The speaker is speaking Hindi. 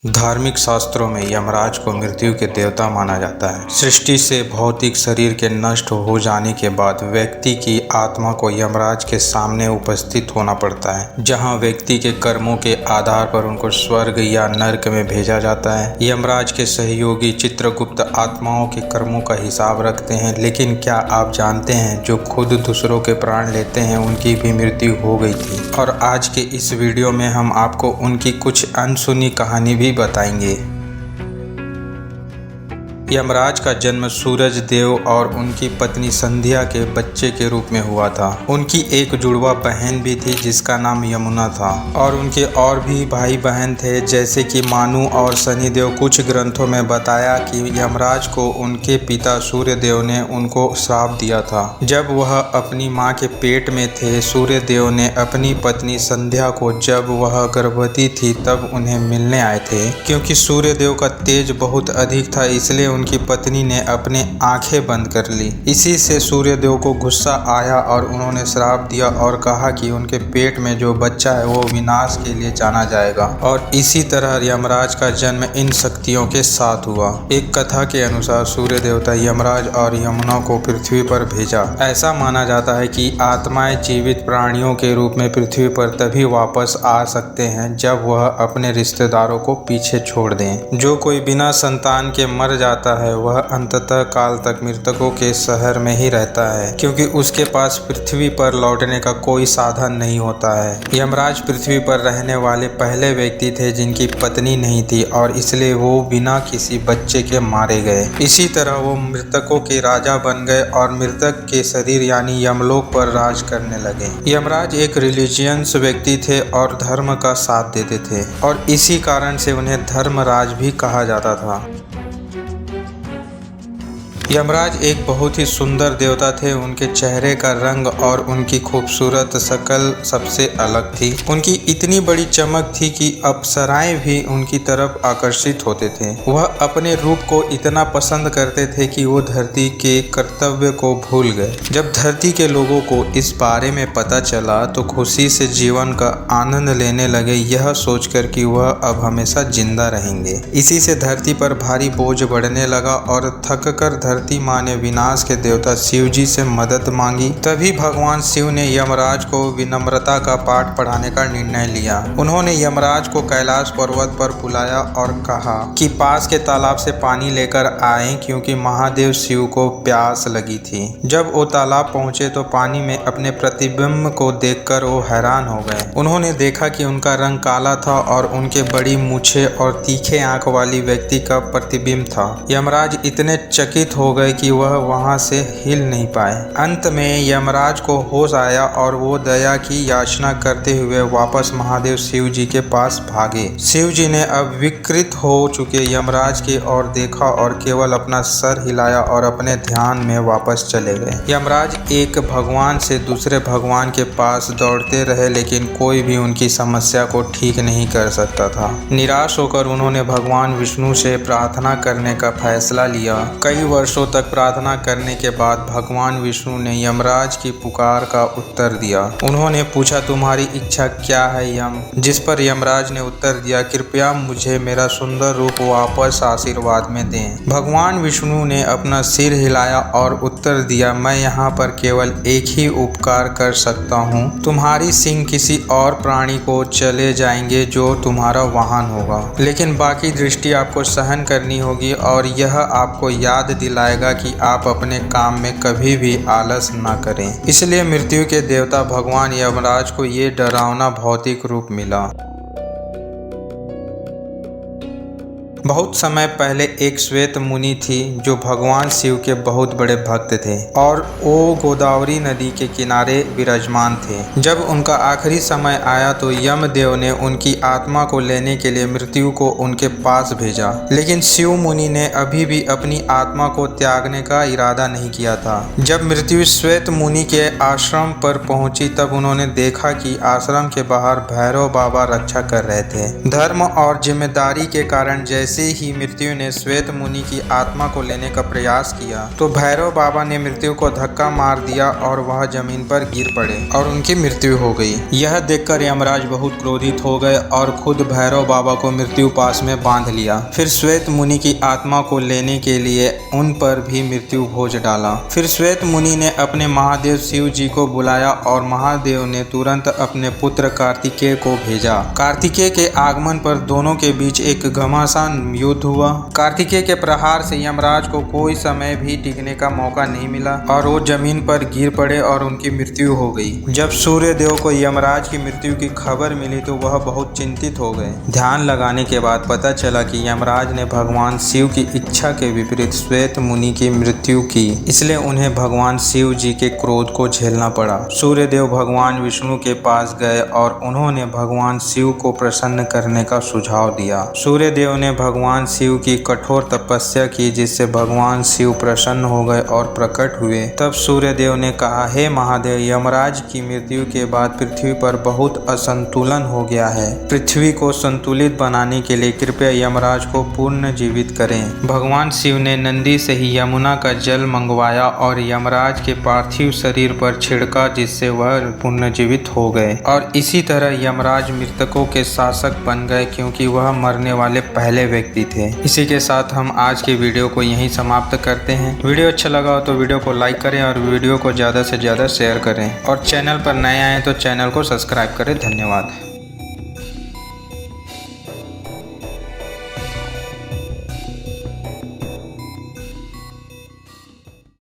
धार्मिक शास्त्रों में यमराज को मृत्यु के देवता माना जाता है। सृष्टि से भौतिक शरीर के नष्ट हो जाने के बाद व्यक्ति की आत्मा को यमराज के सामने उपस्थित होना पड़ता है, जहां व्यक्ति के कर्मों के आधार पर उनको स्वर्ग या नरक में भेजा जाता है। यमराज के सहयोगी चित्रगुप्त आत्माओं के कर्मों का हिसाब रखते हैं, लेकिन क्या आप जानते हैं जो खुद दूसरों के प्राण लेते हैं उनकी भी मृत्यु हो गई थी। और आज के इस वीडियो में हम आपको उनकी कुछ अनसुनी कहानी भी बताएंगे। यमराज का जन्म सूरज देव और उनकी पत्नी संध्या के बच्चे के रूप में हुआ था। उनकी एक जुड़वा बहन भी थी जिसका नाम यमुना था, और उनके और भी भाई बहन थे जैसे कि मानु और शनिदेव। कुछ ग्रंथों में बताया कि यमराज को उनके पिता सूर्यदेव ने उनको श्राप दिया था। जब वह अपनी मां के पेट में थे, सूर्यदेव ने अपनी पत्नी संध्या को जब वह गर्भवती थी तब उन्हें मिलने आए थे। क्योंकि सूर्यदेव का तेज बहुत अधिक था, इसलिए उनकी पत्नी ने अपने आंखें बंद कर ली। इसी से सूर्यदेव को गुस्सा आया और उन्होंने श्राप दिया और कहा कि उनके पेट में जो बच्चा है वो विनाश के लिए जाना जाएगा। और इसी तरह यमराज का जन्म इन शक्तियों के साथ हुआ। एक कथा के अनुसार सूर्य देवता यमराज और यमुना को पृथ्वी पर भेजा। ऐसा माना जाता है कि आत्माएं जीवित प्राणियों के रूप में पृथ्वी पर तभी वापस आ सकते हैं जब वह अपने रिश्तेदारों को पीछे छोड़ दें। जो कोई बिना संतान के मर जाता है वह अंततः काल तक मृतकों के शहर में ही रहता है, क्योंकि उसके पास पृथ्वी पर लौटने का कोई साधन नहीं होता है। यमराज पृथ्वी पर रहने वाले पहले व्यक्ति थे जिनकी पत्नी नहीं थी, और इसलिए वो बिना किसी बच्चे के मारे गए। इसी तरह वो मृतकों के राजा बन गए और मृतक के शरीर यानी यमलोक पर राज करने लगे। यमराज एक रिलीजियस व्यक्ति थे और धर्म का साथ देते थे, और इसी कारण से उन्हें धर्मराज भी कहा जाता था। यमराज एक बहुत ही सुंदर देवता थे। उनके चेहरे का रंग और उनकी खूबसूरत शक्ल सबसे अलग थी। उनकी इतनी बड़ी चमक थी कि अप्सराएं भी उनकी तरफ आकर्षित होते थे। वह अपने रूप को इतना पसंद करते थे कि वो धरती के कर्तव्य को भूल गए। जब धरती के लोगों को इस बारे में पता चला तो खुशी से जीवन का आनंद लेने लगे, यह सोचकर कि वह अब हमेशा जिंदा रहेंगे। इसी से धरती पर भारी बोझ बढ़ने लगा और थककर धरती माँ ने विनाश के देवता शिव जी से मदद मांगी। तभी भगवान शिव ने यमराज को विनम्रता का पाठ पढ़ाने का निर्णय लिया। उन्होंने यमराज को कैलाश पर्वत पर बुलाया और कहा कि पास के तालाब से पानी लेकर आएं, क्योंकि महादेव शिव को प्यास लगी थी। जब वो तालाब पहुंचे तो पानी में अपने प्रतिबिंब को देखकर वो हैरान हो गए। उन्होंने देखा कि उनका रंग काला था और उनके बड़ी मूछें और तीखे आंख वाली व्यक्ति का प्रतिबिंब था। यमराज इतने चकित हो गए कि वह वहां से हिल नहीं पाए। अंत में यमराज को होश आया और वो दया की याचना करते हुए वापस महादेव शिव जी के पास भागे। शिव जी ने अब विकृत हो चुके यमराज की ओर देखा और केवल अपना सर हिलाया और अपने ध्यान में वापस चले गए। यमराज एक भगवान से दूसरे भगवान के पास दौड़ते रहे, लेकिन कोई भी उनकी समस्या को ठीक नहीं कर सकता था। निराश होकर उन्होंने भगवान विष्णु से प्रार्थना करने का फैसला लिया। कई वर्षों तक प्रार्थना करने के बाद भगवान विष्णु ने यमराज की पुकार का उत्तर दिया। उन्होंने पूछा, तुम्हारी इच्छा क्या है यम? जिस पर यमराज ने उत्तर दिया, कृपया मुझे मेरा सुंदर रूप वापस आशीर्वाद में दें। भगवान विष्णु ने अपना सिर हिलाया और उत्तर दिया, मैं यहाँ पर केवल एक ही उपकार कर सकता हूँ। तुम्हारी सिंह किसी और प्राणी को चले जाएंगे जो तुम्हारा वाहन होगा, लेकिन बाकी दृष्टि आपको सहन करनी होगी, और यह आपको याद दिलाएगा कि आप अपने काम में कभी भी आलस ना करें। इसलिए मृत्यु के देवता भगवान यमराज को ये डरावना भौतिक रूप मिला। बहुत समय पहले एक श्वेत मुनि थी जो भगवान शिव के बहुत बड़े भक्त थे, और वो गोदावरी नदी के किनारे विराजमान थे। जब उनका आखिरी समय आया तो यमदेव ने उनकी आत्मा को लेने के लिए मृत्यु को उनके पास भेजा, लेकिन शिव मुनि ने अभी भी अपनी आत्मा को त्यागने का इरादा नहीं किया था। जब मृत्यु श्वेत मुनि के आश्रम पर पहुंची तब उन्होंने देखा कि आश्रम के बाहर भैरव बाबा रक्षा कर रहे थे। धर्म और जिम्मेदारी के कारण जैसे जैसे ही मृत्यु ने श्वेत मुनि की आत्मा को लेने का प्रयास किया तो भैरव बाबा ने मृत्यु को धक्का मार दिया और वह जमीन पर गिर पड़े और उनकी मृत्यु हो गई। यह देखकर यमराज बहुत क्रोधित हो गए और खुद भैरव बाबा को मृत्यु पास में बांध लिया। फिर श्वेत मुनि की आत्मा को लेने के लिए उन पर भी मृत्यु भोज डाला। फिर श्वेत मुनि ने अपने महादेव शिव जी को बुलाया और महादेव ने तुरंत अपने पुत्र कार्तिकेय को भेजा। कार्तिकेय के आगमन पर दोनों के बीच एक घमासान युद्ध हुआ। कार्तिकेय के प्रहार से यमराज को कोई समय भी टिकने का मौका नहीं मिला और वो जमीन पर गिर पड़े और उनकी मृत्यु हो गई। जब सूर्य देव को यमराज की मृत्यु की खबर मिली तो वह बहुत चिंतित हो गए। ध्यान लगाने के बाद पता चला कि यमराज ने भगवान शिव की इच्छा के विपरीत श्वेत मुनि की मृत्यु की, इसलिए उन्हें भगवान शिव जी के क्रोध को झेलना पड़ा। सूर्य देव भगवान विष्णु के पास गए और उन्होंने भगवान शिव को प्रसन्न करने का सुझाव दिया। सूर्य देव ने भगवान शिव की कठोर तपस्या की जिससे भगवान शिव प्रसन्न हो गए और प्रकट हुए। तब सूर्य देव ने कहा, हे महादेव, यमराज की मृत्यु के बाद पृथ्वी पर बहुत असंतुलन हो गया है। पृथ्वी को संतुलित बनाने के लिए कृपया यमराज को पुनर्जीवित करें। भगवान शिव ने नंदी से ही यमुना का जल मंगवाया और यमराज के पार्थिव शरीर पर छिड़का जिससे वह पुनर्जीवित हो गए और इसी तरह यमराज मृतकों के शासक बन गए क्योंकि वह मरने वाले पहले व्यक्ति थे। इसी के साथ हम आज की वीडियो को यहीं समाप्त करते हैं। वीडियो अच्छा लगा हो तो वीडियो को लाइक करें और वीडियो को ज़्यादा से ज़्यादा शेयर करें और चैनल पर नए आए तो चैनल को सब्सक्राइब करें। धन्यवाद।